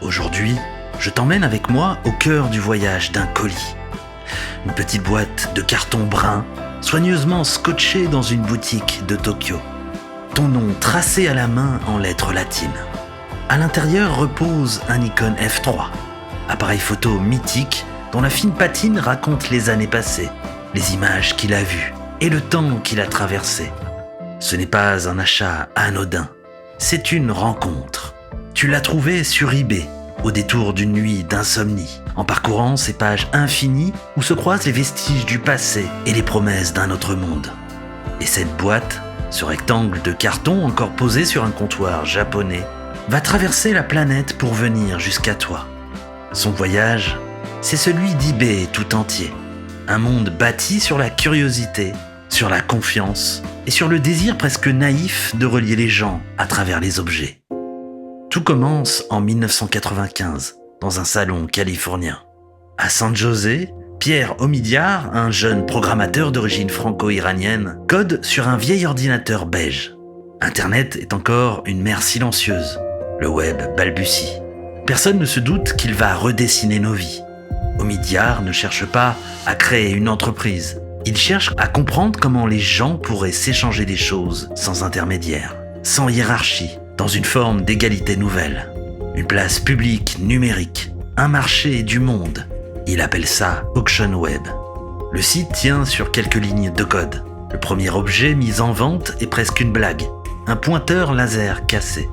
Aujourd'hui, je t'emmène avec moi au cœur du voyage d'un colis. Une petite boîte de carton brun, soigneusement scotchée dans une boutique de Tokyo. Ton nom tracé à la main en lettres latines. À l'intérieur repose un Nikon F3, appareil photo mythique dont la fine patine raconte les années passées, les images qu'il a vues et le temps qu'il a traversé. Ce n'est pas un achat anodin, c'est une rencontre. Tu l'as trouvé sur eBay, au détour d'une nuit d'insomnie, en parcourant ces pages infinies où se croisent les vestiges du passé et les promesses d'un autre monde. Et cette boîte, ce rectangle de carton encore posé sur un comptoir japonais, va traverser la planète pour venir jusqu'à toi. Son voyage, c'est celui d'eBay tout entier. Un monde bâti sur la curiosité, sur la confiance et sur le désir presque naïf de relier les gens à travers les objets. Tout commence en 1995, dans un salon californien. À San José, Pierre Omidyar, un jeune programmateur d'origine franco-iranienne, code sur un vieil ordinateur beige. Internet est encore une mer silencieuse. Le web balbutie. Personne ne se doute qu'il va redessiner nos vies. Omidyar ne cherche pas à créer une entreprise. Il cherche à comprendre comment les gens pourraient s'échanger des choses sans intermédiaire, sans hiérarchie, dans une forme d'égalité nouvelle. Une place publique numérique, un marché du monde. Il appelle ça Auction Web. Le site tient sur quelques lignes de code. Le premier objet mis en vente est presque une blague. Un pointeur laser cassé.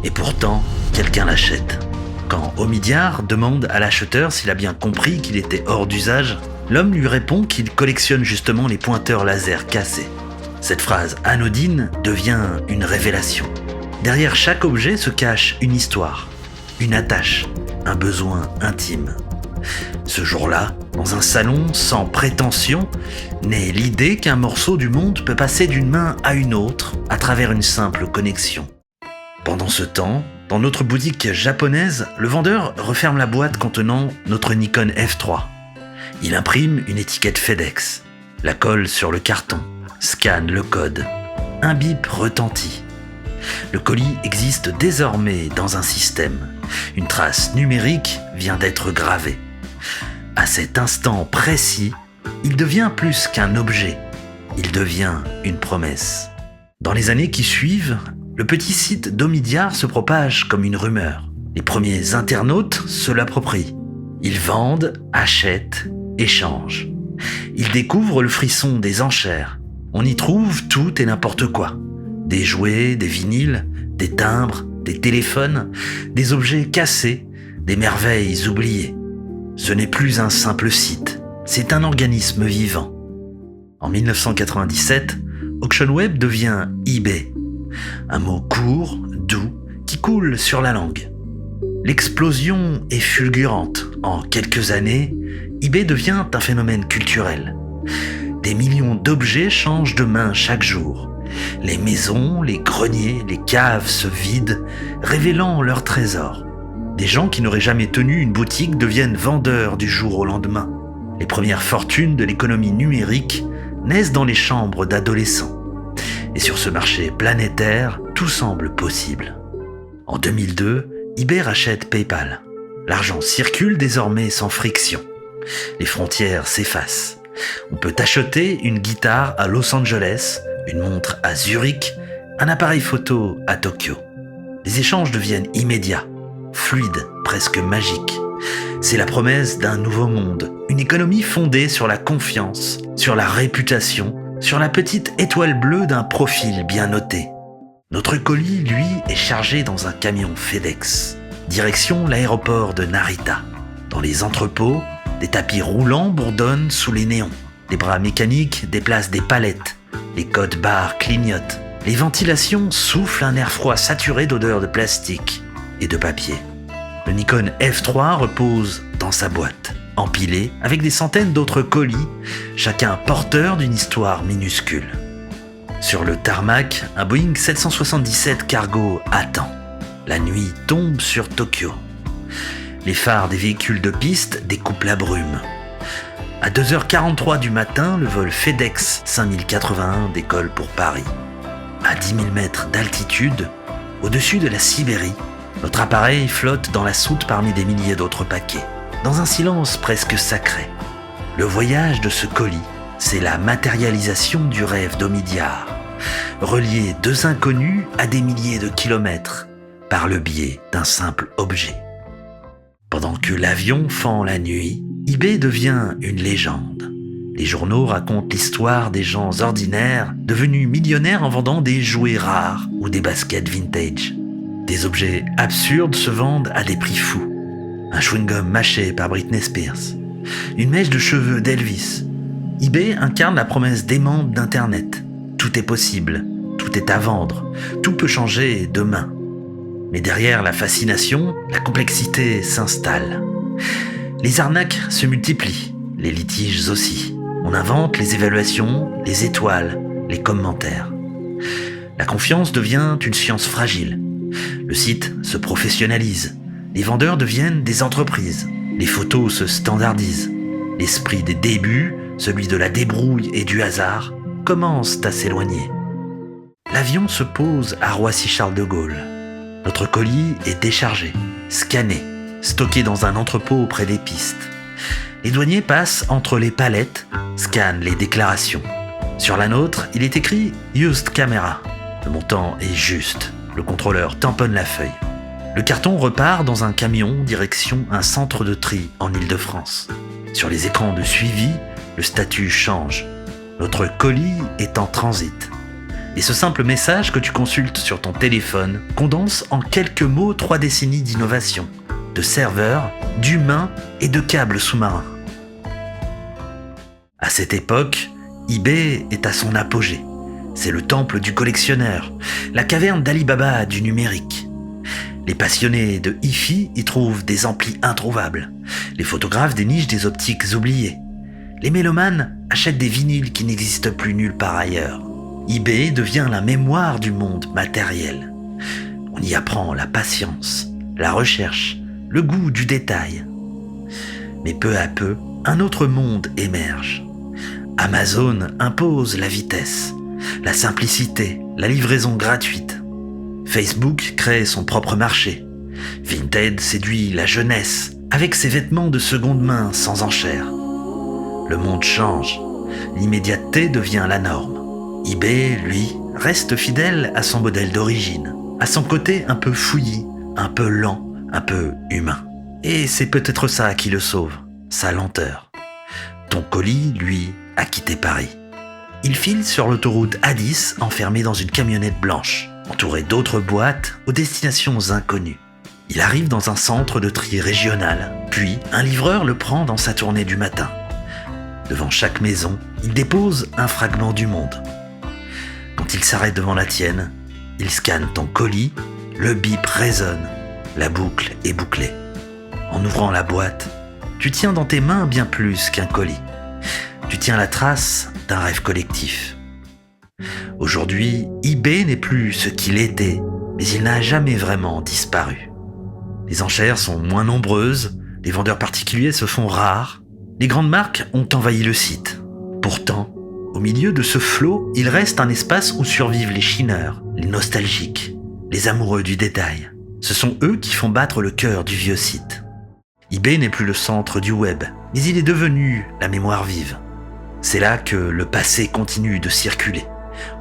Et pourtant, quelqu'un l'achète. Quand Omidyar demande à l'acheteur s'il a bien compris qu'il était hors d'usage, l'homme lui répond qu'il collectionne justement les pointeurs laser cassés. Cette phrase anodine devient une révélation. Derrière chaque objet se cache une histoire, une attache, un besoin intime. Ce jour-là, dans un salon sans prétention, naît l'idée qu'un morceau du monde peut passer d'une main à une autre à travers une simple connexion. Pendant ce temps, dans notre boutique japonaise, le vendeur referme la boîte contenant notre Nikon F3. Il imprime une étiquette FedEx, la colle sur le carton, scanne le code. Un bip retentit. Le colis existe désormais dans un système. Une trace numérique vient d'être gravée. À cet instant précis, il devient plus qu'un objet. Il devient une promesse. Dans les années qui suivent, le petit site d'Omidyar se propage comme une rumeur. Les premiers internautes se l'approprient. Ils vendent, achètent, échangent. Ils découvrent le frisson des enchères. On y trouve tout et n'importe quoi. Des jouets, des vinyles, des timbres, des téléphones, des objets cassés, des merveilles oubliées. Ce n'est plus un simple site, c'est un organisme vivant. En 1997, Auction Web devient eBay. Un mot court, doux, qui coule sur la langue. L'explosion est fulgurante. En quelques années, eBay devient un phénomène culturel. Des millions d'objets changent de main chaque jour. Les maisons, les greniers, les caves se vident, révélant leurs trésors. Des gens qui n'auraient jamais tenu une boutique deviennent vendeurs du jour au lendemain. Les premières fortunes de l'économie numérique naissent dans les chambres d'adolescents. Et sur ce marché planétaire, tout semble possible. En 2002, eBay rachète PayPal. L'argent circule désormais sans friction. Les frontières s'effacent. On peut acheter une guitare à Los Angeles, une montre à Zurich, un appareil photo à Tokyo. Les échanges deviennent immédiats, fluides, presque magiques. C'est la promesse d'un nouveau monde, une économie fondée sur la confiance, sur la réputation, sur la petite étoile bleue d'un profil bien noté. Notre colis, lui, est chargé dans un camion FedEx. Direction l'aéroport de Narita. Dans les entrepôts, des tapis roulants bourdonnent sous les néons. Les bras mécaniques déplacent des palettes. Les codes barres clignotent. Les ventilations soufflent un air froid saturé d'odeurs de plastique et de papier. Le Nikon F3 repose dans sa boîte, empilé avec des centaines d'autres colis, chacun porteur d'une histoire minuscule. Sur le tarmac, un Boeing 777 cargo attend. La nuit tombe sur Tokyo. Les phares des véhicules de piste découpent la brume. À 2h43 du matin, le vol FedEx 5081 décolle pour Paris. À 10 000 mètres d'altitude, au-dessus de la Sibérie, Notre appareil flotte dans la soute parmi des milliers d'autres paquets, dans un silence presque sacré. Le voyage de ce colis, c'est la matérialisation du rêve d'Omidyar, relier deux inconnus à des milliers de kilomètres par le biais d'un simple objet. Pendant que l'avion fend la nuit, eBay devient une légende. Les journaux racontent l'histoire des gens ordinaires devenus millionnaires en vendant des jouets rares ou des baskets vintage. Des objets absurdes se vendent à des prix fous. Un chewing-gum mâché par Britney Spears, une mèche de cheveux d'Elvis. eBay incarne la promesse démente d'Internet. Tout est possible, tout est à vendre, tout peut changer demain. Mais derrière la fascination, la complexité s'installe. Les arnaques se multiplient, les litiges aussi. On invente les évaluations, les étoiles, les commentaires. La confiance devient une science fragile. Le site se professionnalise. Les vendeurs deviennent des entreprises. Les photos se standardisent. L'esprit des débuts, celui de la débrouille et du hasard, commence à s'éloigner. L'avion se pose à Roissy-Charles de Gaulle. Notre colis est déchargé, scanné, stocké dans un entrepôt auprès des pistes. Les douaniers passent entre les palettes, scannent les déclarations. Sur la nôtre, il est écrit « Used Camera ». Le montant est juste. Le contrôleur tamponne la feuille. Le carton repart dans un camion direction un centre de tri en Île-de-France. Sur les écrans de suivi, le statut change. Notre colis est en transit. Et ce simple message que tu consultes sur ton téléphone condense en quelques mots 3 décennies d'innovation, de serveurs, d'humains et de câbles sous-marins. À cette époque, eBay est à son apogée. C'est le temple du collectionneur, la caverne d'Ali Baba du numérique. Les passionnés de hi-fi y trouvent des amplis introuvables. Les photographes dénichent des optiques oubliées. Les mélomanes achètent des vinyles qui n'existent plus nulle part ailleurs. eBay devient la mémoire du monde matériel. On y apprend la patience, la recherche, le goût du détail. Mais peu à peu, un autre monde émerge. Amazon impose la vitesse, la simplicité, la livraison gratuite. Facebook crée son propre marché. Vinted séduit la jeunesse avec ses vêtements de seconde main sans enchère. Le monde change. L'immédiateté devient la norme. eBay, lui, reste fidèle à son modèle d'origine, à son côté un peu fouillis, un peu lent, un peu humain. Et c'est peut-être ça qui le sauve, sa lenteur. Ton colis, lui, a quitté Paris. Il file sur l'autoroute A10 enfermé dans une camionnette blanche, entouré d'autres boîtes aux destinations inconnues. Il arrive dans un centre de tri régional, puis un livreur le prend dans sa tournée du matin. Devant chaque maison, il dépose un fragment du monde. Quand il s'arrête devant la tienne, il scanne ton colis, le bip résonne, la boucle est bouclée. En ouvrant la boîte, tu tiens dans tes mains bien plus qu'un colis. Tu tiens la trace d'un rêve collectif. Aujourd'hui, eBay n'est plus ce qu'il était, mais il n'a jamais vraiment disparu. Les enchères sont moins nombreuses, les vendeurs particuliers se font rares, les grandes marques ont envahi le site. Pourtant, au milieu de ce flot, il reste un espace où survivent les chineurs, les nostalgiques, les amoureux du détail. Ce sont eux qui font battre le cœur du vieux site. eBay n'est plus le centre du web, mais il est devenu la mémoire vive. C'est là que le passé continue de circuler,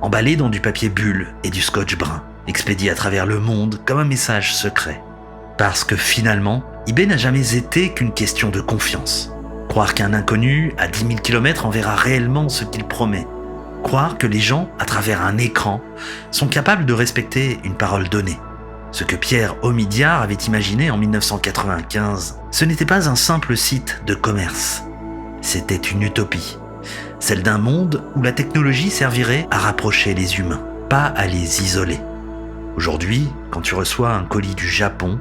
emballé dans du papier bulle et du scotch brun, expédié à travers le monde comme un message secret. Parce que finalement, eBay n'a jamais été qu'une question de confiance. Croire qu'un inconnu à 10 000 km enverra réellement ce qu'il promet. Croire que les gens, à travers un écran, sont capables de respecter une parole donnée. Ce que Pierre Omidyar avait imaginé en 1995, ce n'était pas un simple site de commerce. C'était une utopie. Celle d'un monde où la technologie servirait à rapprocher les humains, pas à les isoler. Aujourd'hui, quand tu reçois un colis du Japon,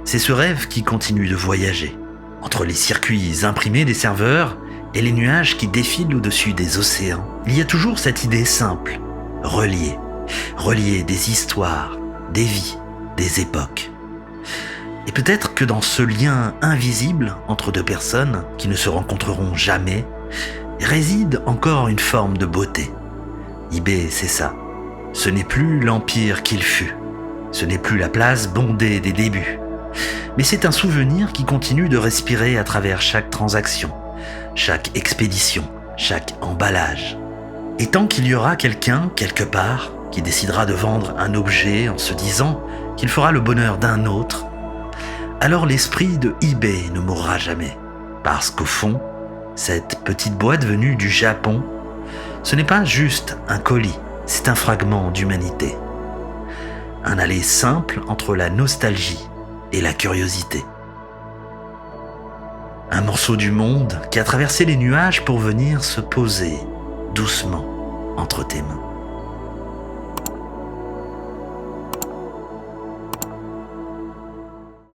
c'est ce rêve qui continue de voyager. Entre les circuits imprimés des serveurs et les nuages qui défilent au-dessus des océans, il y a toujours cette idée simple, relier des histoires, des vies, des époques. Et peut-être que dans ce lien invisible entre deux personnes qui ne se rencontreront jamais, réside encore une forme de beauté. eBay, c'est ça. Ce n'est plus l'empire qu'il fut. Ce n'est plus la place bondée des débuts, mais c'est un souvenir qui continue de respirer à travers chaque transaction, chaque expédition, chaque emballage. Et tant qu'il y aura quelqu'un, quelque part, qui décidera de vendre un objet en se disant qu'il fera le bonheur d'un autre, alors l'esprit de eBay ne mourra jamais. Parce qu'au fond, cette petite boîte venue du Japon, ce n'est pas juste un colis, c'est un fragment d'humanité. Un aller simple entre la nostalgie et la curiosité. Un morceau du monde qui a traversé les nuages pour venir se poser doucement entre tes mains.